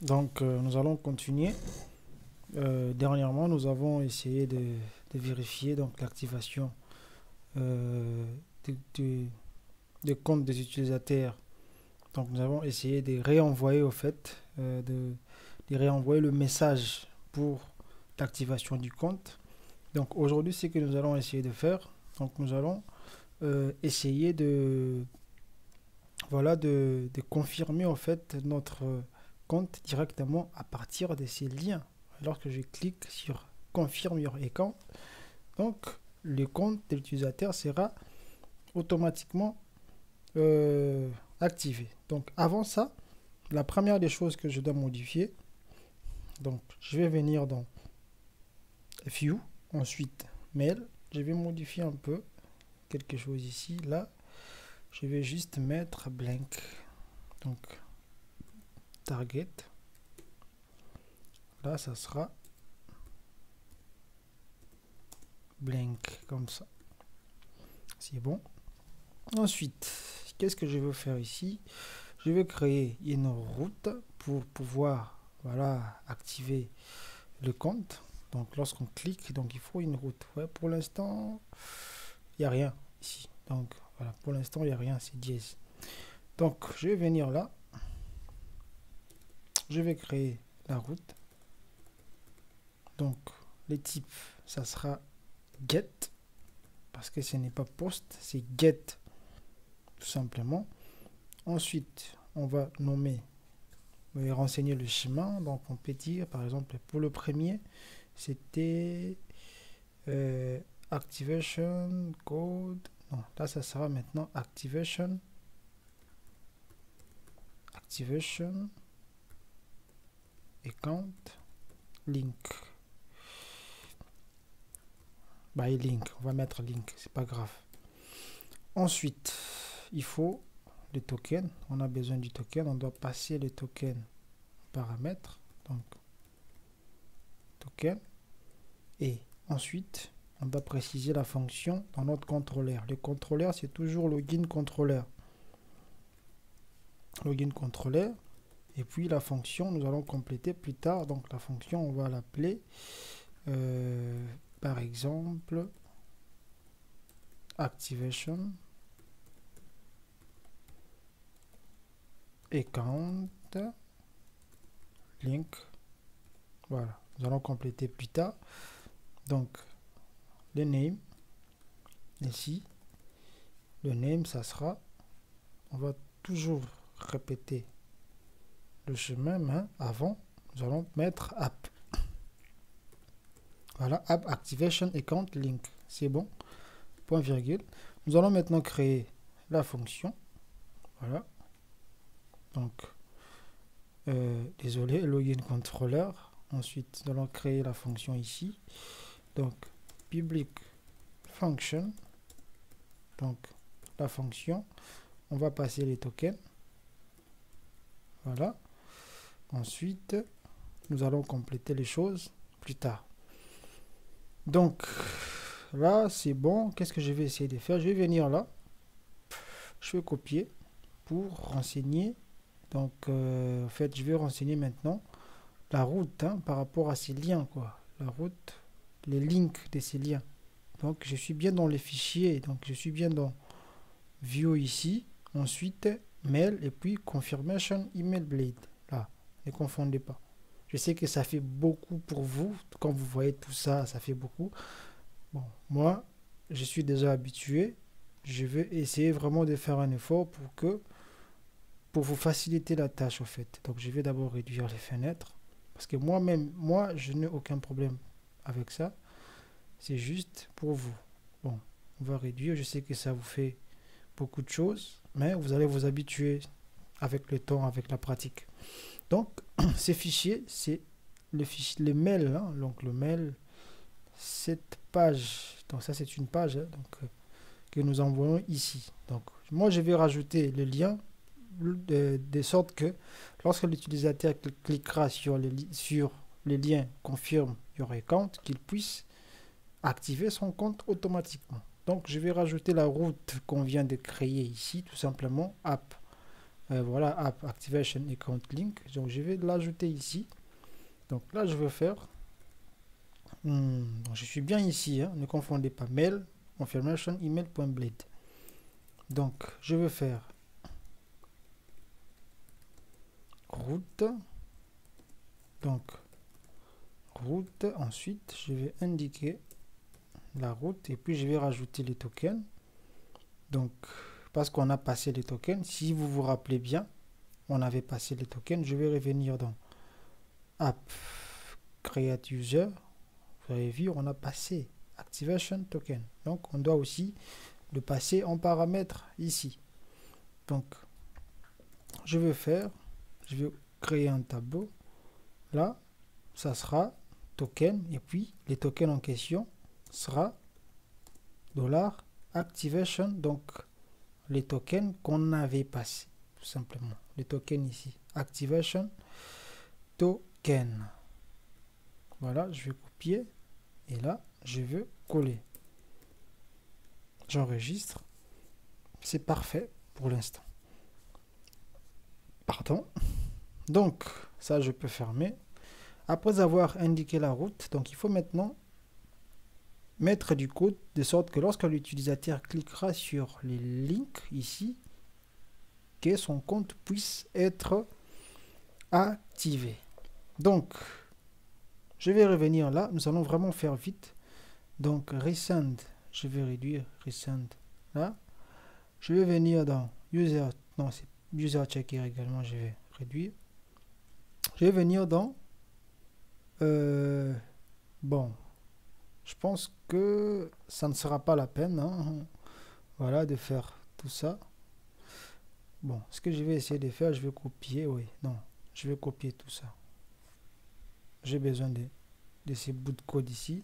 Donc, nous allons continuer. Dernièrement, nous avons essayé de vérifier donc l'activation euh, de- de- des comptes des utilisateurs. Donc, nous avons essayé de réenvoyer au fait, de réenvoyer le message pour l'activation du compte. Donc, aujourd'hui, ce que nous allons essayer de faire, donc nous allons essayer de confirmer en fait notre compte directement à partir de ces liens. Lorsque je clique sur Confirm your account, donc le compte de l'utilisateur sera automatiquement activé. Donc avant ça, la première des choses que je dois modifier, donc je vais venir dans View, ensuite Mail, je vais modifier un peu quelque chose ici, là, je vais juste mettre blank, donc Target, là ça sera blank comme ça, c'est bon. Ensuite, qu'est-ce que je veux faire ici? Je vais créer une route pour pouvoir voilà, activer le compte. Donc lorsqu'on clique, donc il faut une route. Ouais, pour l'instant, il n'y a rien ici. Donc voilà, pour l'instant, il n'y a rien, c'est dièse. Donc je vais venir là. Je vais créer la route. Donc les types, ça sera get. Parce que ce n'est pas post, c'est get tout simplement. Ensuite, on va nommer renseigner le chemin. Donc on peut dire par exemple pour le premier c'était activation code. Non, là ça sera maintenant activation account link by link. On va mettre link, c'est pas grave. Ensuite il faut le token. On a besoin du token. On doit passer le token paramètre. Donc token. Et ensuite, on doit préciser la fonction dans notre contrôleur. Le contrôleur, c'est toujours login contrôleur. Login contrôleur. Et puis la fonction, nous allons compléter plus tard. Donc la fonction, on va l'appeler, par exemple, activation account link. Voilà, nous allons compléter plus tard. Donc, le name, ici, le name, ça sera, on va toujours répéter le chemin, mais avant, nous allons mettre app. Voilà, app activation account link. C'est bon. Point virgule. Nous allons maintenant créer la fonction. Voilà. Donc, désolé, login controller. Ensuite, nous allons créer la fonction ici. Donc, public function. Donc, la fonction. On va passer les tokens. Voilà. Ensuite, nous allons compléter les choses plus tard. Donc, là, c'est bon. Qu'est-ce que je vais essayer de faire? Je vais venir là. Je vais copier pour renseigner. Donc, en fait, je vais renseigner maintenant la route par rapport à ces liens, quoi. La route, les links de ces liens. Donc, je suis bien dans les fichiers. Donc, je suis bien dans View ici. Ensuite, Mail et puis Confirmation Email Blade. Là, ne confondez pas. Je sais que ça fait beaucoup pour vous. Quand vous voyez tout ça, ça fait beaucoup. Bon, moi, je suis déjà habitué. Je vais essayer vraiment de faire un effort pour vous faciliter la tâche, en fait. Donc, je vais d'abord réduire les fenêtres. Parce que moi-même, moi, je n'ai aucun problème avec ça. C'est juste pour vous. Bon, on va réduire. Je sais que ça vous fait beaucoup de choses, mais vous allez vous habituer avec le temps, avec la pratique. Donc, ces fichiers, c'est le fichier, le mail. Donc, le mail, cette page. Donc, ça, c'est une page que nous envoyons ici. Donc, moi, je vais rajouter le lien de sorte que lorsque l'utilisateur cliquera sur le lien confirme your account, qu'il puisse activer son compte automatiquement. Donc je vais rajouter la route qu'on vient de créer ici, tout simplement app voilà, app activation account link. Donc je vais l'ajouter ici. Donc là je vais faire, donc je suis bien ici, hein, ne confondez pas, mail confirmation email.blade. Donc je vais faire route, donc route, ensuite je vais indiquer la route et puis je vais rajouter les tokens. Donc parce qu'on a passé les tokens, si vous vous rappelez bien, on avait passé les tokens. Je vais revenir dans app create user. Vous avez vu, on a passé activation token, donc on doit aussi le passer en paramètre ici. Donc je vais créer un tableau. Là ça sera token et puis les tokens en question sera $activation, donc les tokens qu'on avait passé, tout simplement les tokens ici, activation token. Voilà, je vais copier et là je veux coller, j'enregistre, c'est parfait pour l'instant. Pardon. Donc ça je peux fermer. Après avoir indiqué la route, donc il faut maintenant mettre du code de sorte que lorsque l'utilisateur cliquera sur les links ici, que son compte puisse être activé. Donc je vais revenir là, nous allons vraiment faire vite. Donc resend, je vais réduire resend là. Je vais venir dans user, non c'est user checker également, je vais réduire. Je vais venir dans bon, je pense que ça ne sera pas la peine, hein, voilà, de faire tout ça. Bon, ce que je vais essayer de faire, je vais copier, oui, non, je vais copier tout ça. J'ai besoin de ces bouts de code ici.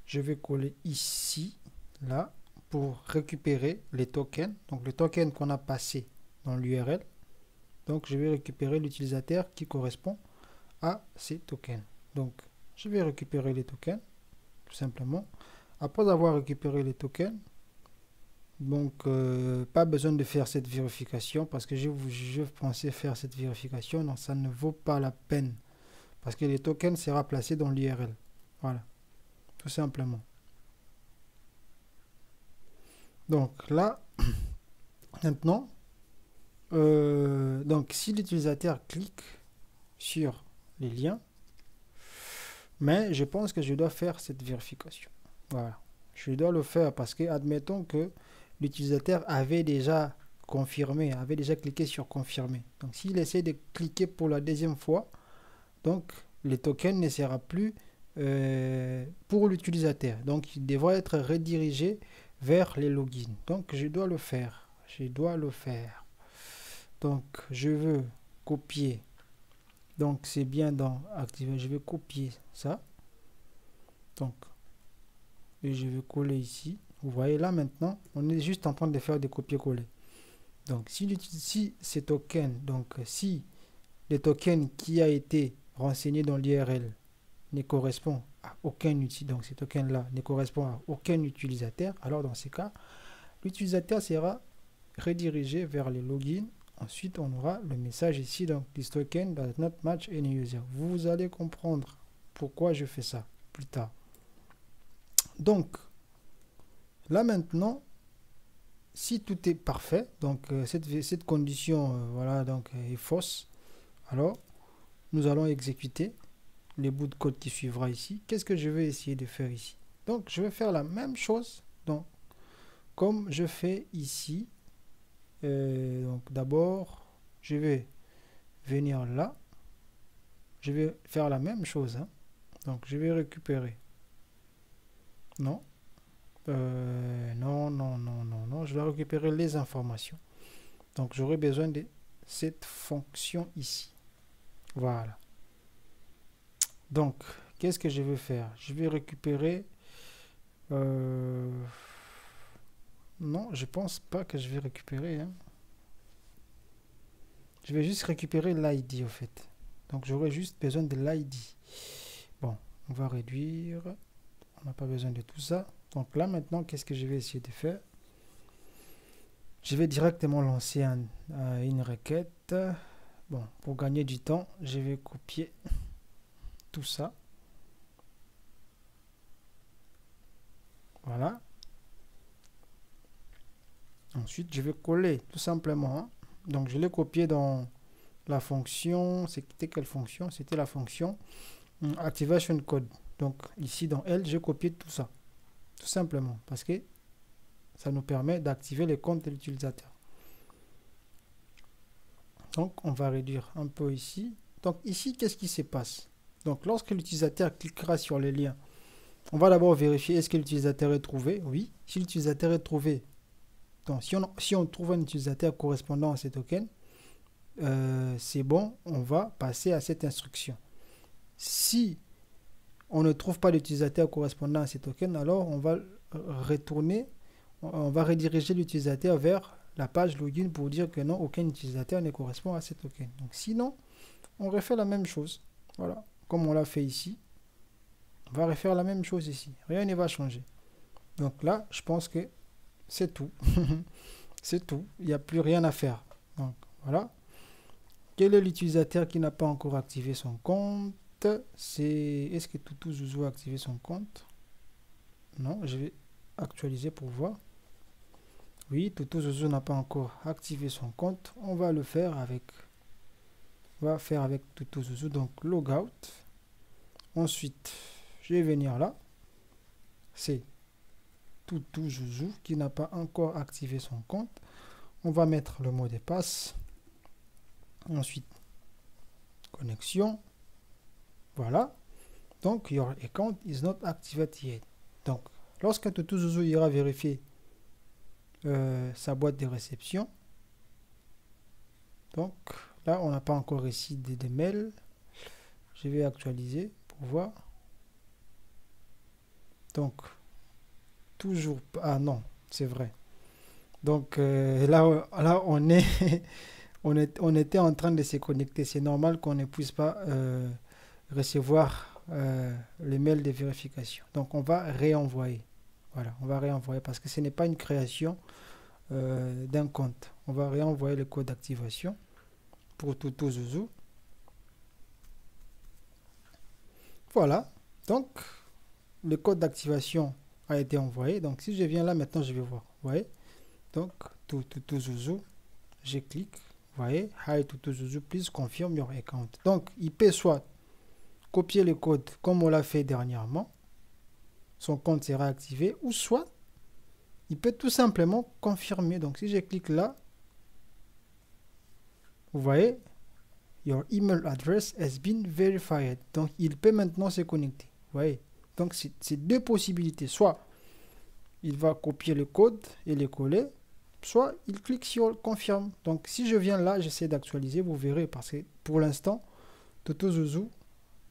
Je vais coller ici, là, pour récupérer les tokens. Donc, le token qu'on a passé dans l'URL. Donc, je vais récupérer l'utilisateur qui correspond à ces tokens. Donc, je vais récupérer les tokens, tout simplement. Après avoir récupéré les tokens, donc, pas besoin de faire cette vérification parce que je pensais faire cette vérification. Donc, ça ne vaut pas la peine parce que les tokens sera placé dans l'URL. Voilà. Tout simplement. Donc là, maintenant, donc si l'utilisateur clique sur les liens, mais je pense que je dois faire cette vérification. Voilà. Je dois le faire parce que, admettons que l'utilisateur avait déjà confirmé, avait déjà cliqué sur confirmer. Donc s'il essaie de cliquer pour la deuxième fois, donc le token ne sera plus pour l'utilisateur. Donc il devra être redirigé vers les logins. Donc je dois le faire. Je dois le faire. Donc je veux copier. Donc c'est bien dans activer. Je vais copier ça. Donc et je vais coller ici. Vous voyez là maintenant, on est juste en train de faire des copier-coller. Donc si ces tokens, donc si le token qui a été renseigné dans l'URL ne correspond à aucun utilisateur, donc ce token là ne correspond à aucun utilisateur, alors dans ces cas, l'utilisateur sera redirigé vers les logins. Ensuite, on aura le message ici, donc this token does not match any user. Vous allez comprendre pourquoi je fais ça plus tard. Donc, là maintenant, si tout est parfait, donc cette condition voilà, donc, est fausse, alors nous allons exécuter les bouts de code qui suivra ici. Qu'est-ce que je vais essayer de faire ici? Donc, je vais faire la même chose, donc, comme je fais ici. Donc, d'abord, je vais venir là. Je vais faire la même chose. Hein. Donc, je vais récupérer. Non. Non. Je dois récupérer les informations. Donc, j'aurai besoin de cette fonction ici. Voilà. Donc, qu'est-ce que je vais faire? Je vais récupérer... non, je pense pas que je vais récupérer. Hein. Je vais juste récupérer l'ID, au fait. Donc, j'aurai juste besoin de l'ID. Bon, on va réduire. On n'a pas besoin de tout ça. Donc là, maintenant, qu'est-ce que je vais essayer de faire? Je vais directement lancer une requête. Bon, pour gagner du temps, je vais copier tout ça. Voilà. Ensuite, je vais coller tout simplement, hein. Donc, je l'ai copié dans la fonction. C'était quelle fonction? C'était la fonction Activation Code. Donc, ici dans L, j'ai copié tout ça. Tout simplement. Parce que ça nous permet d'activer les comptes de l'utilisateur. Donc, on va réduire un peu ici. Donc, ici, qu'est-ce qui se passe? Donc, lorsque l'utilisateur cliquera sur les liens, on va d'abord vérifier est-ce que l'utilisateur est trouvé. Oui, si l'utilisateur est trouvé, donc si on trouve un utilisateur correspondant à ce token, c'est bon, on va passer à cette instruction. Si on ne trouve pas d'utilisateur correspondant à ce token, alors on va retourner, on va rediriger l'utilisateur vers la page login pour dire que non, aucun utilisateur ne correspond à ce token. Donc sinon, on refait la même chose. Voilà, comme on l'a fait ici. On va refaire la même chose ici. Rien ne va changer. Donc là, je pense que c'est tout. C'est tout. Il n'y a plus rien à faire. Donc voilà. Quel est l'utilisateur qui n'a pas encore activé son compte? Est-ce que Toutou a activé son compte? Non, je vais actualiser pour voir. Oui, Toutou n'a pas encore activé son compte. On va le faire avec. On va faire avec Toutou. Donc logout. Ensuite, je vais venir là. C'est Toutou qui n'a pas encore activé son compte. On va mettre le mot de passe. Ensuite, connexion. Voilà. Donc, your account is not activated yet. Donc, lorsque Toutou ira vérifier sa boîte de réception, donc là, on n'a pas encore reçu des mails. Je vais actualiser pour voir. Donc, toujours pas. Ah non, c'est vrai. Donc, là, on est. On était en train de se connecter. C'est normal qu'on ne puisse pas recevoir les mails de vérification. Donc, on va réenvoyer. Voilà, on va réenvoyer parce que ce n'est pas une création d'un compte. On va réenvoyer le code d'activation pour Toutou. Voilà. Donc, le code d'activation a été envoyé. Donc, si je viens là, maintenant, je vais voir. Vous voyez? Donc, Toutou, je clique. Vous voyez, hi Toutou, please confirm your account. Donc, il peut soit copier le code comme on l'a fait dernièrement, son compte sera activé, ou soit il peut tout simplement confirmer. Donc, si je clique là, vous voyez, your email address has been verified. Donc, il peut maintenant se connecter. Vous voyez, donc c'est deux possibilités. Soit il va copier le code et le coller, soit il clique sur confirme. Donc si je viens là, j'essaie d'actualiser, vous verrez, parce que pour l'instant, Toutou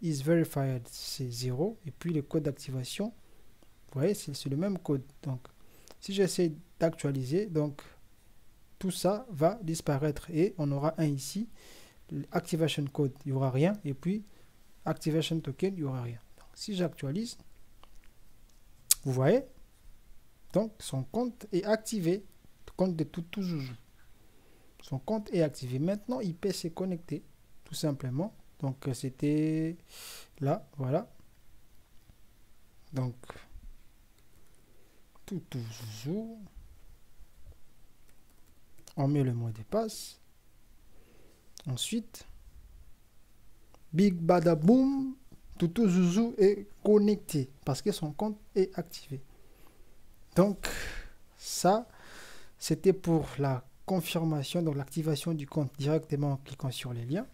is verified, c'est 0. Et puis le code d'activation, vous voyez, c'est le même code. Donc si j'essaie d'actualiser, donc tout ça va disparaître et on aura un ici. Activation code, il n'y aura rien. Et puis activation token, il n'y aura rien. Donc, si j'actualise, vous voyez, donc son compte est activé. Compte de Toutou. Son compte est activé. Maintenant, il peut se connecter, tout simplement. Donc, c'était là, voilà. Donc, Toutou. On met le mot de passe. Ensuite, Big Bada Boom, Toutou est connecté parce que son compte est activé. Donc, ça, c'était pour la confirmation, donc l'activation du compte directement en cliquant sur les liens.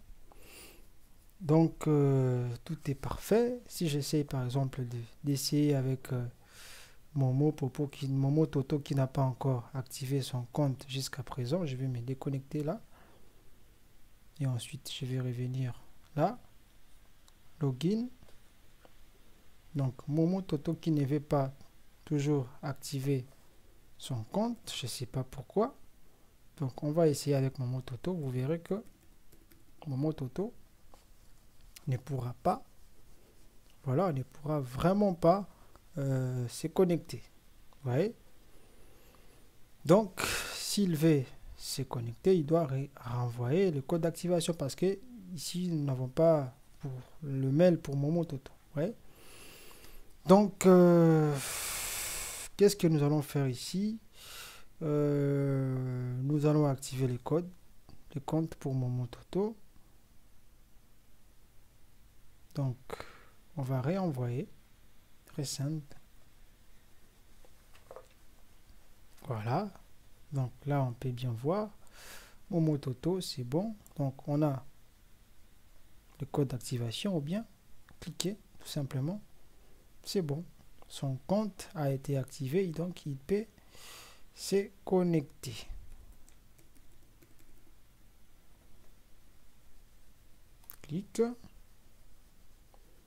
Donc, tout est parfait. Si j'essaie par exemple d'essayer avec Momo Toto qui n'a pas encore activé son compte jusqu'à présent, je vais me déconnecter là. Et ensuite, je vais revenir là. Login. Donc, Momo Toto qui ne veut pas toujours activer son compte, je ne sais pas pourquoi. Donc on va essayer avec Momo Toto. Vous verrez que Momo Toto ne pourra pas, voilà, ne pourra vraiment pas se connecter. Vous voyez? Donc s'il veut se connecter, il doit renvoyer le code d'activation parce que ici, nous n'avons pas pour le mail pour Momototo. Ouais. Donc, qu'est-ce que nous allons faire ici? Nous allons activer les codes, les comptes pour Momototo. Donc, on va réenvoyer. Très simple. Voilà. Donc là, on peut bien voir. Momototo, c'est bon. Donc, on a le code d'activation ou bien cliquer tout simplement. C'est bon. Son compte a été activé et donc il peut se connecter. Clique.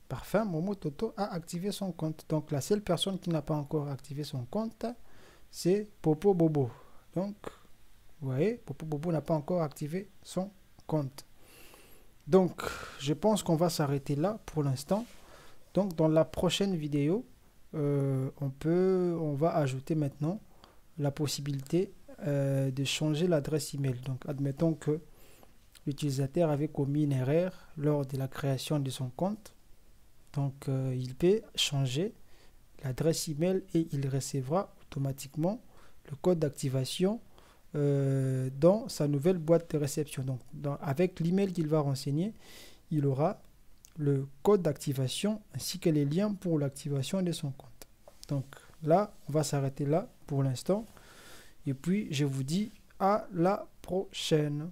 Parfait, Momototo a activé son compte. Donc la seule personne qui n'a pas encore activé son compte, c'est Popo Bobo. Donc, vous voyez, Popo Bobo n'a pas encore activé son compte. Donc, je pense qu'on va s'arrêter là pour l'instant. Donc, dans la prochaine vidéo, on va ajouter maintenant la possibilité de changer l'adresse email. Donc, admettons que l'utilisateur avait commis une erreur lors de la création de son compte. Donc, il peut changer l'adresse email et il recevra automatiquement le code d'activation dans sa nouvelle boîte de réception. Donc, avec l'email qu'il va renseigner, il aura le code d'activation ainsi que les liens pour l'activation de son compte. Donc, là, on va s'arrêter là pour l'instant. Et puis, je vous dis à la prochaine.